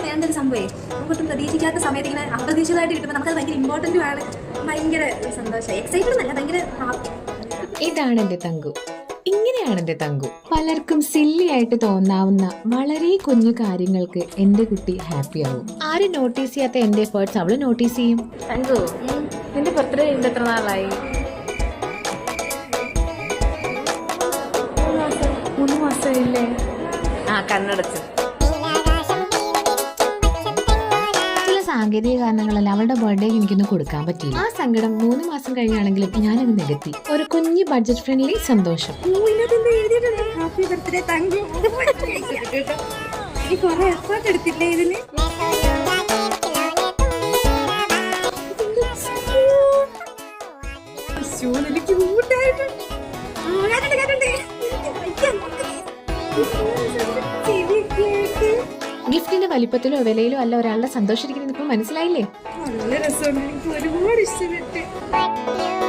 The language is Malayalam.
വേണ്ട ഒരു സംഭവമേ. നമുക്കൊട്ടും പ്രതീക്ഷിക്കാത്ത സമയത്ത് ഇങ്ങനെ അപ്രതീക്ഷിതമായിട്ട് കിട്ടുമ്പോൾ നമുക്കത് ഭയങ്കര ഇമ്പോർട്ടൻറ്റും ആണ്. ഭയങ്കര സന്തോഷം, എക്സൈറ്റഡ് എന്നല്ല, ഭയങ്കര ഹാപ്പി. ഇതാണ് എൻ്റെ തങ്കു. ഇങ്ങനെയാണ് എൻ്റെ തങ്കു. പലർക്കും സില്ലി ആയിട്ട് തോന്നാവുന്ന വളരെ കുഞ്ഞു കാര്യങ്ങൾക്ക് എൻ്റെ കുട്ടി ഹാപ്പി ആവും. ആരും നോട്ടീസ് ചെയ്യാത്ത എൻ്റെ എഫേർട്സ് അവള് നോട്ടീസ് ചെയ്യും. തങ്കു, നിന്റെ ബർത്ത്ഡേ കഴിഞ്ഞിട്ട് എത്ര നാളായി? 3 മാസമായില്ലേ? ആ, കണ്ണടച്ച്. ചില സാങ്കേതിക കാരണങ്ങളല്ല അവളുടെ ബർത്ത്ഡേക്ക് എനിക്കൊന്നും കൊടുക്കാൻ പറ്റില്ല. ആ സങ്കടം 3 മാസം കഴിഞ്ഞാണെങ്കിലും ഞാനത് നികത്തി. ഒരു കുഞ്ഞ് ബഡ്ജറ്റ് ഫ്രണ്ട്ലി സന്തോഷം. Happy birthday thank you. കുറെ എഫേർട്ട് എടുത്തില്ലേ ഇതിന്? ഗിഫ്റ്റിന്റെ വലിപ്പത്തിലോ വിലയിലോ അല്ല ഒരാളുടെ സന്തോഷിക്കുന്നത് ഇപ്പൊ മനസ്സിലായില്ലേ? നല്ല രസമുണ്ട്, എനിക്ക് ഒരുപാട് ഇഷ്ടപ്പെട്ടു.